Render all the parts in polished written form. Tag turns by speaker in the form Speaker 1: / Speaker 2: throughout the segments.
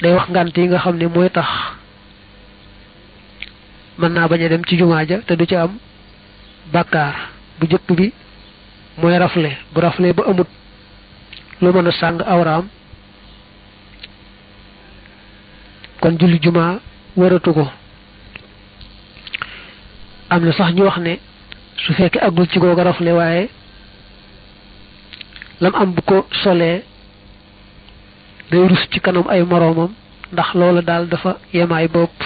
Speaker 1: day wax ngant yi nga xam ne mooy tax mën naa bañ a dem ci jumaa ja te du ci am bàkkaar. bu jëkk bi mooy rafle bu rafle ba amut lu mën a sàng awraam kon julli jumaa waratu ko. am na sax ñu wax ne su fekkee àggul ci googa rafle waaye lam am bu ko solee day rus ci kanam ay moroomam ndax loolu daal dafa yemaay bopp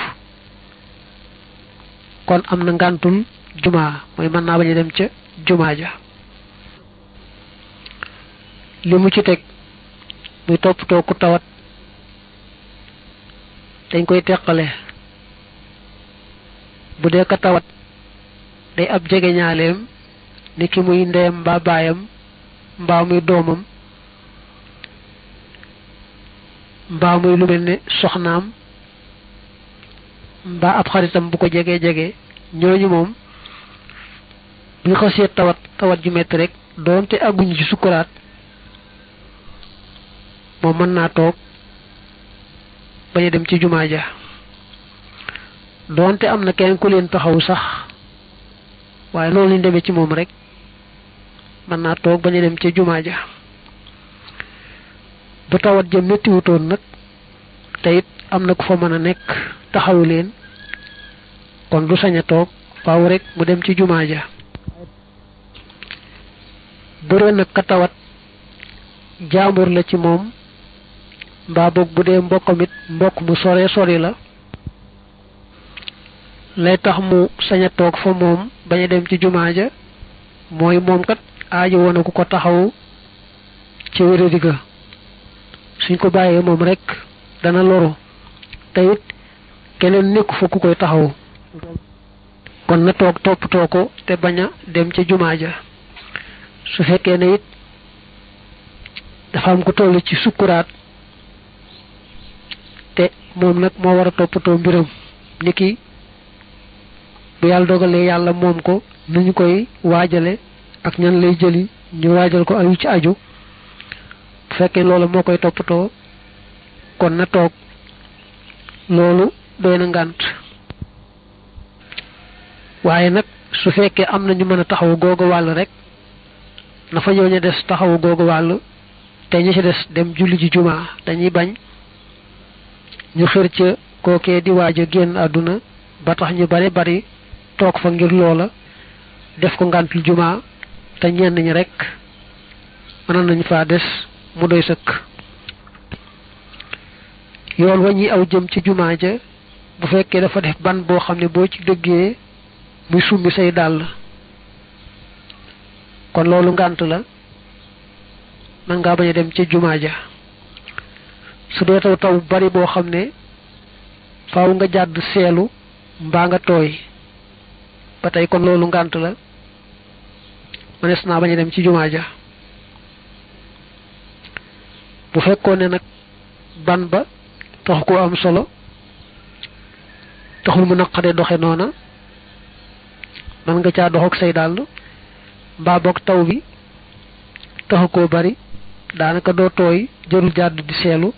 Speaker 1: kon am na ngàntul jumaa mooy mën naa bañ a dem ca jumaa ja. li mu ci teg muy toppatoo ku tawat dañ koy teqale. bu dee ka tawat day ab jege ñaaleem ni ki muy ndeyam mbaa baayam mbaa muy doomam mbaa muy lu mel ne soxnaam mbaa ab xaritam bu ko jege ñooñu moom bu ñu xasee tawat ju metti rek doonte àgguñu ci sukkuraat moom mën naa toog bañ a dem ci jumaa ja. doonte am na kenn ku leen taxaw sax waaye loolu lañ demee ci moom rek mën naa toog bañ a dem ca jumaa ja. bu tawat ja méttiwutoon nag te it am na ku fa mën a nekk taxawu leen kon du sañ a toog faaw rek mu dem ci jumaa ja. bëre nag ka tawat jaambur la ci moom mbaa boog bu dee mbokkam it mbokk mu sori la lay tax mu sañ a toog fa moom bañ a dem ci jumaa ja mooy moom kat aajo woon ku ko taxaw ci wéradi ga suñ ko bàyyee moom rek dana loru te it keneen nekku fa ku koy taxaw kon na toog toppatoo ko te bañ a dem ci jumaa ja. su fekkee ne it dafa am ko toll ci sukkuraat te moom nag moo war a toppatoo mbiram niki bu yàlla dogalee yàlla moom ko nu ñu koy waajale ak ñan lay jëli ñu waajal ko ayu ci aju bu fekkee loolu moo koy toppatoo kon na toog loolu doy na ngànt. waaye nag su fekkee am na ñu mën a taxawu googu wàll rek na fa ñëw ñu des taxawu googu wàll te ñi ci des dem julli ji jumaa dañuy bañ ñu xër ca kookee di waaj a génn àdduna ba tax ñu bari toog fa ngir loola def ko ngàntul jumaa te ñenn ñi rek mënoon nañu faa des mu doy sëkk. yoon wa ñuy aw jëm ci jumaa ja bu fekkee dafa def ban boo xam ne boo ci dëggee muy summi say dàll kon loolu ngànt la man ngaa bañ a dem ci jumaa ja. su dee taw bari boo xam ne faaw nga jàdd seelu mbaa nga tooy ba tey kon loolu ngànt la mënees naa bañ a dem ci jumaa ja. bu fekkoon ne nag ban ba tax koo am solo taxul mu naqade doxe noona man nga caa dox ak say dàll mbaa boog taw bi taxu koo bari daanaka doo tooy jërul jàdd di seelu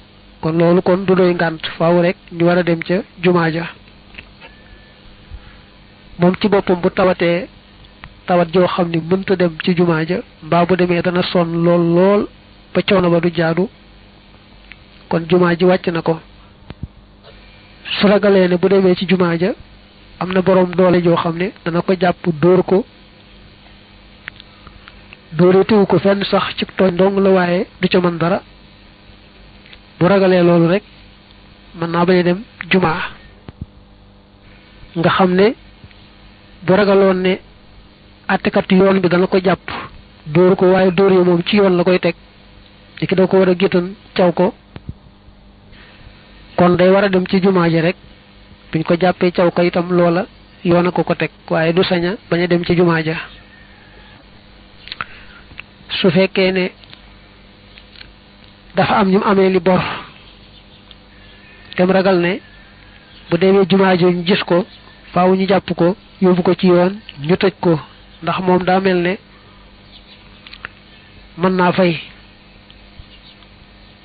Speaker 1: kon loolu kon du doy ngànt faaw rek ñu war a dem ca jumaa ja. moom ci boppam bu tawatee tawat joo xam ne mënta dem ci jumaa ja mbaa bu demee dana sonn lool ba coono ba du jaadu kon jumaa ji wàcc na ko. su ragalee ne bu demee ci jumaa ja am na boroom doole joo xam ne dana ko jàpp dóor ko dóore tewu ko fenn sax ci tooñ dong la waaye du ca mën dara bu ragalee loolu rek mën naa bañ a dem jumaa. nga xam ne bu ragaloon ne àttekat yoon bi dana ko jàpp dóor ko waaye dóor yi moom ci yoon la koy teg ci ki da ko war a géttan caw ko kon day war a dem ci jumaa ji rek buñ ko jàppee caw ko itam loola yoon a ko teg waaye du saña bañ a dem ci jumaa ja. su fekkee ne dafa am ñu amee li bor tem ragal ne bu demee jumaa ji ñu gis ko faaw ñu jàpp ko yóbbu ko ci yoon ñu tëj ko ndax moom daa mel ne mën naa fay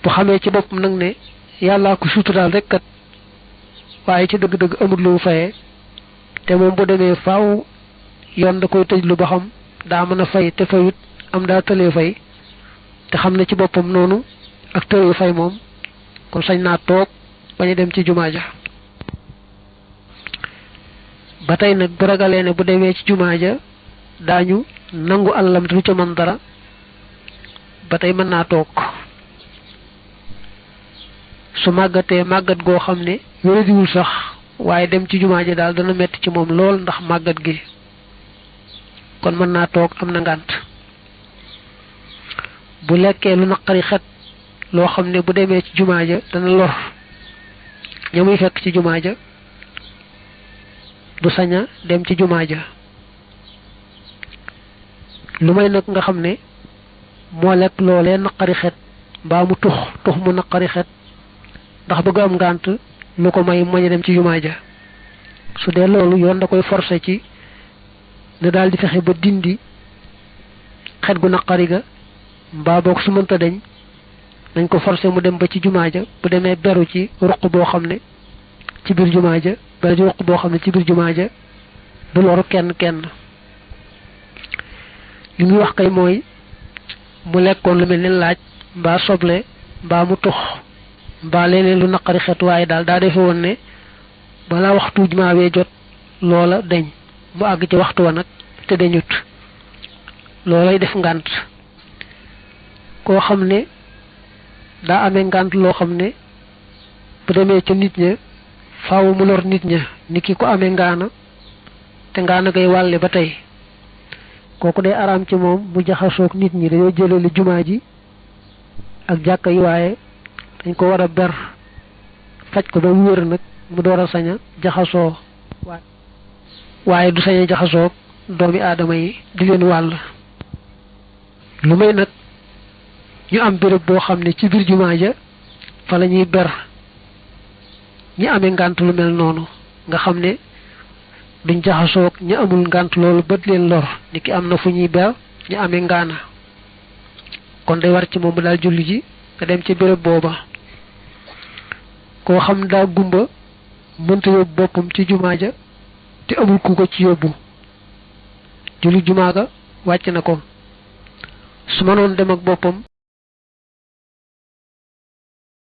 Speaker 1: bu xamee ci boppam nag ne yàllaa ko suturaal rek kat waaye ci dëgg-dëgg amul lu mu fayee te moom bu demee faaw yoon da koy tëj lu ba xam daa mën a fay te fayut am daa tëlee fay te xam ne ci boppam noonu ak tëlee fay moom kon sañ naa toog bañ a dem ci jumaa ja ba tey nag bu ragalee ne bu demee ci jumaa ja daañu nangu àllam te du ca mën dara ba tey mën naa toog su màggatee màggat goo xam ne wéradiwul sax waaye dem ci jumaa ja daal dana metti ci moom lool ndax màggat gi kon mën naa toog am na ngànt bu lekkee lu naqari xet loo xam ne bu demee ci jumaa ja dana lor ña muy fekk ci jumaa ja du saña dem ci jumaa ja lu may nag nga xam ne moo lekk loolee naqari xet mbaa mu tux mu naqari xet ndax bëgg am ngànt lu ko may moñ a dem ci jumaa ja su dee loolu yoon da koy forcer ci ne daal di fexe ba dindi xet gu naqari ga mbaa boog su mënta deñ nañ ko forcer mu dem ba ci jumaa ja bu demee beru ci ruq boo xam ne ci biir jumaa ja beru ci ruq boo xam ne ci biir jumaa ja du loru kenn li muy wax kay mooy mu lekkoon lu mel ni laaj mbaa soble mbaa mu tux mbaa leneen lu naqari xet waaye daal daa defe woon ne balaa waxtu jumaa wee jot loola deñ mu àgg ci waxtu wa nag te deñut loolay def ngànt koo xam ne daa amee ngànt loo xam ne bu demee ca nit ña faaw mu lor nit ña ni ki ko amee ngaana te ngaana ngay wàlle ba tey kooku day araam ci moom mu jaxasoog nit ñi dañoo jëlale jumaa ji ak jàkka yi waaye dañ ko war a ber faj ko ba mu wér nag mu door a sañ a jaxasoo waaye du sañ a jaxasoog doomi aadama yi di leen wàll lu may nag ñu am béréb boo xam ne ci biir jumaa ja fa la ñuy ber ñi amee ngànt lu mel noonu nga xam ne duñ jaxasoog ñu amul ngànt loolu bët leen lor ni ki am na fu ñuy ber ñu amee ngaana kon day war ci moom mu daal julli ji nga dem ci béréb booba koo xam daa gumba mënta yóbbu boppam ci jumaa ja te amul ku ko ci yóbbu julli jumaa ga wàcc na ko su mënoon dem ak boppam